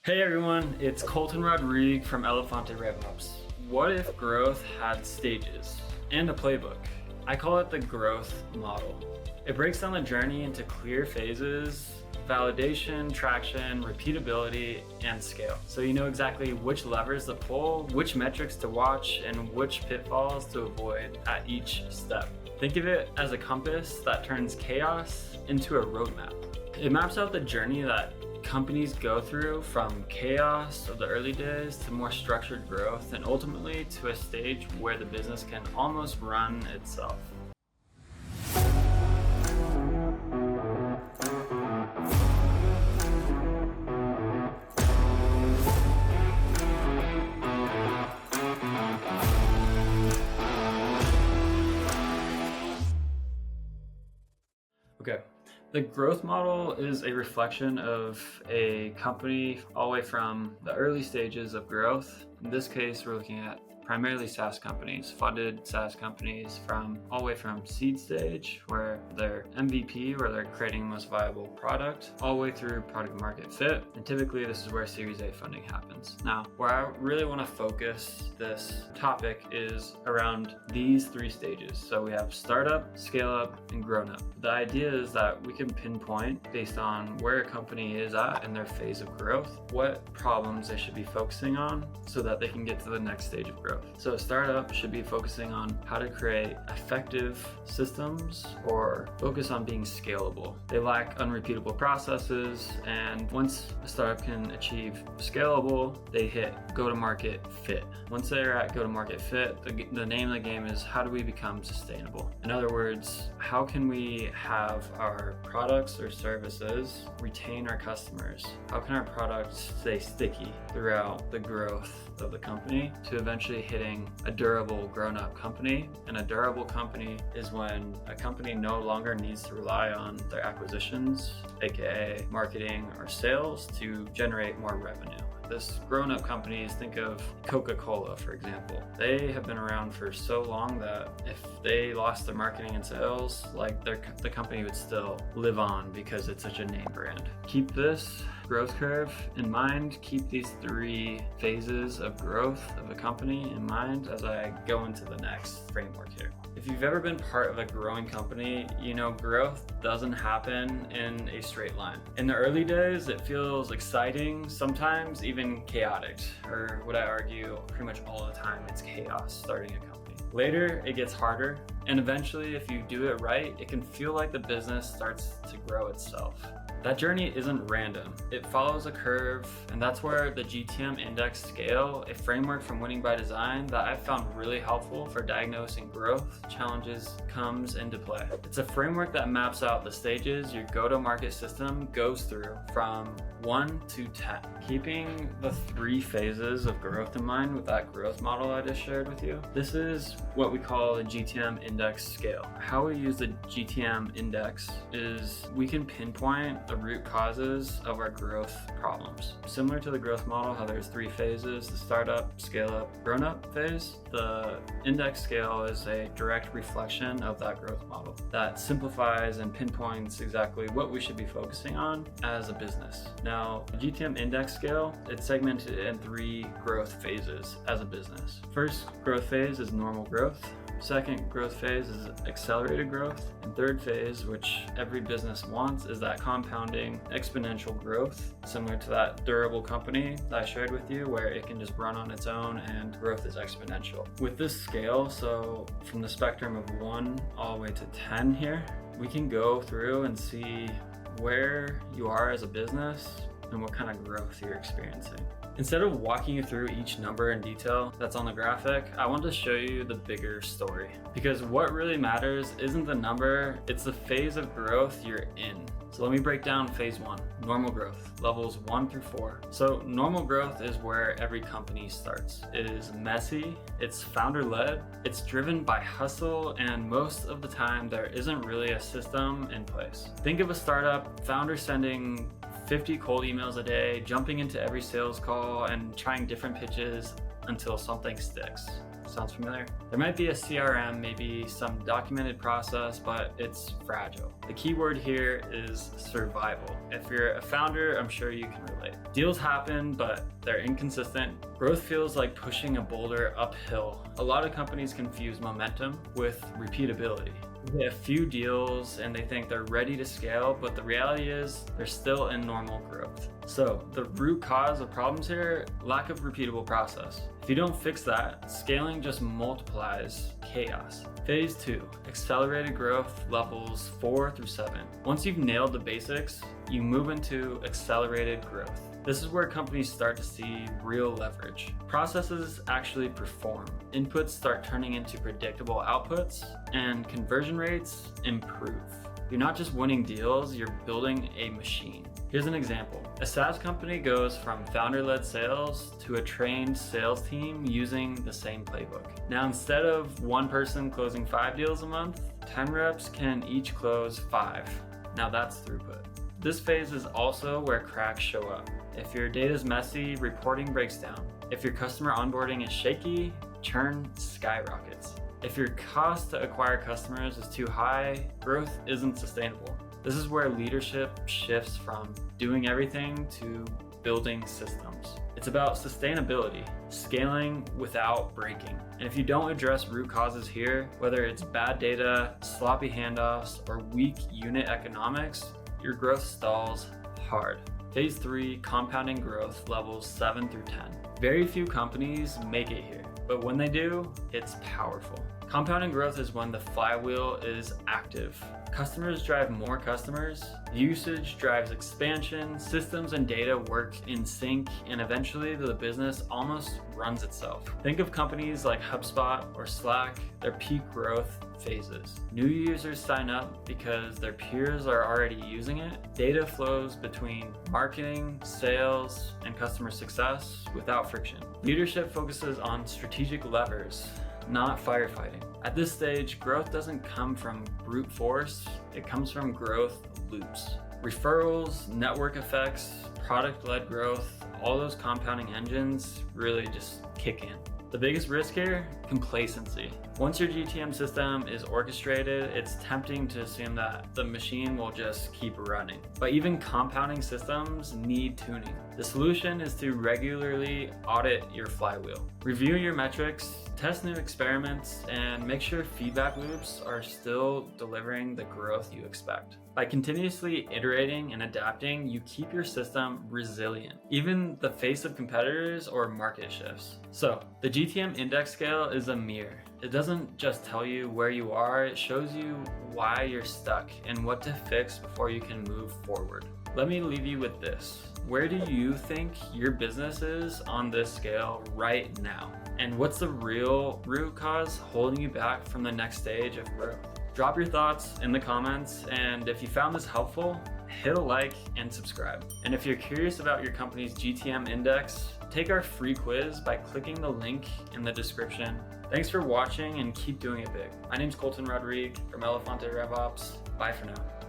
Hey everyone, it's Colten Roderigue from Elefante RevOps. What if growth had stages and a playbook? I call it the growth model. It breaks down the journey into clear phases: validation, traction, repeatability, and scale. So you know exactly which levers to pull, which metrics to watch, and which pitfalls to avoid at each step. Think of it as a compass that turns chaos into a roadmap. It maps out the journey that companies go through from chaos of the early days to more structured growth and ultimately to a stage where the business can almost run itself. Okay. The growth model is a reflection of a company all the way from the early stages of growth. In this case, we're looking at primarily SaaS companies, funded SaaS companies from all the way from seed stage, where they're MVP, where they're creating the most viable product, all the way through product market fit. And typically this is where Series A funding happens. Now, where I really want to focus this topic is around these three stages. So we have startup, scale up, and grown up. The idea is that we can pinpoint, based on where a company is at in their phase of growth, what problems they should be focusing on so that they can get to the next stage of growth. So a startup should be focusing on how to create effective systems or focus on being scalable. They lack unrepeatable processes, and once a startup can achieve scalable, they hit go-to-market fit. Once they're at go-to-market fit, the name of the game is how do we become sustainable? In other words, how can we have our products or services retain our customers? How can our products stay sticky throughout the growth of the company to eventually hitting a durable grown-up company? And a durable company is when a company no longer needs to rely on their acquisitions, aka marketing or sales, to generate more revenue. This grown-up companies, think of Coca-Cola, for example. They have been around for so long that if they lost their marketing and sales, the company would still live on because it's such a name brand. Keep this growth curve in mind. Keep these three phases of growth of a company in mind as I go into the next framework here. If you've ever been part of a growing company, you know growth doesn't happen in a straight line. In the early days, it feels exciting, sometimes even chaotic, or would I argue pretty much all the time it's chaos starting a company. Later, it gets harder, and eventually, if you do it right, it can feel like the business starts to grow itself. That journey isn't random. It follows a curve, and that's where the GTM Index Scale, a framework from Winning by Design that I've found really helpful for diagnosing growth challenges, comes into play. It's a framework that maps out the stages your go-to-market system goes through from 1 to 10. Keeping the three phases of growth in mind with that growth model I just shared with you, this is what we call a GTM Index Scale. How we use the GTM Index is we can pinpoint the root causes of our growth problems. Similar to the growth model, how there's three phases: the startup, scale up, grown up phase. The index scale is a direct reflection of that growth model that simplifies and pinpoints exactly what we should be focusing on as a business. Now, the GTM Index Scale, it's segmented in three growth phases as a business. First growth phase is normal growth. Second growth phase is accelerated growth. And third phase, which every business wants, is that compounding exponential growth, similar to that durable company that I shared with you, where it can just run on its own and growth is exponential. With this scale, so from the spectrum of 1 all the way to 10 here, we can go through and see where you are as a business and what kind of growth you're experiencing. Instead of walking you through each number in detail that's on the graphic, I want to show you the bigger story. Because what really matters isn't the number, it's the phase of growth you're in. So let me break down phase 1, normal growth, levels 1 through 4. So normal growth is where every company starts. It is messy, it's founder-led, it's driven by hustle, and most of the time there isn't really a system in place. Think of a startup, founder sending 50 cold emails a day, jumping into every sales call and trying different pitches until something sticks. Sounds familiar? There might be a CRM, maybe some documented process, but it's fragile. The key word here is survival. If you're a founder, I'm sure you can relate. Deals happen, but they're inconsistent. Growth feels like pushing a boulder uphill. A lot of companies confuse momentum with repeatability. They have a few deals and they think they're ready to scale, but the reality is they're still in normal growth. So the root cause of problems here, lack of repeatable process. If you don't fix that, scaling just multiplies chaos. Phase 2, accelerated growth levels 4 through 7. Once you've nailed the basics, you move into accelerated growth. This is where companies start to see real leverage. Processes actually perform. Inputs start turning into predictable outputs, and conversion rates improve. You're not just winning deals, you're building a machine. Here's an example. A SaaS company goes from founder-led sales to a trained sales team using the same playbook. Now, instead of one person closing 5 deals a month, 10 reps can each close 5. Now that's throughput. This phase is also where cracks show up. If your data is messy, reporting breaks down. If your customer onboarding is shaky, churn skyrockets. If your cost to acquire customers is too high, growth isn't sustainable. This is where leadership shifts from doing everything to building systems. It's about sustainability, scaling without breaking. And if you don't address root causes here, whether it's bad data, sloppy handoffs, or weak unit economics, your growth stalls hard. Phase 3, compounding growth levels 7 through 10. Very few companies make it here, but when they do, it's powerful. Compounding growth is when the flywheel is active. Customers drive more customers, usage drives expansion, systems and data work in sync, and eventually the business almost runs itself. Think of companies like HubSpot or Slack, their peak growth phases. New users sign up because their peers are already using it. Data flows between marketing, sales, and customer success without friction. Leadership focuses on strategic levers, not firefighting. At this stage, growth doesn't come from brute force, it comes from growth loops. Referrals, network effects, product-led growth, all those compounding engines really just kick in. The biggest risk here, complacency. Once your GTM system is orchestrated, it's tempting to assume that the machine will just keep running. But even compounding systems need tuning. The solution is to regularly audit your flywheel. Review your metrics, test new experiments, and make sure feedback loops are still delivering the growth you expect. By continuously iterating and adapting, you keep your system resilient, even the face of competitors or market shifts. So, the GTM Index Scale is a mirror. It doesn't just tell you where you are, it shows you why you're stuck and what to fix before you can move forward. Let me leave you with this. Where do you think your business is on this scale right now? And what's the real root cause holding you back from the next stage of growth? Drop your thoughts in the comments, and if you found this helpful, hit a like and subscribe. And if you're curious about your company's GTM index, take our free quiz by clicking the link in the description. Thanks for watching and keep doing it big. My name's Colten Roderigue from Elefante RevOps. Bye for now.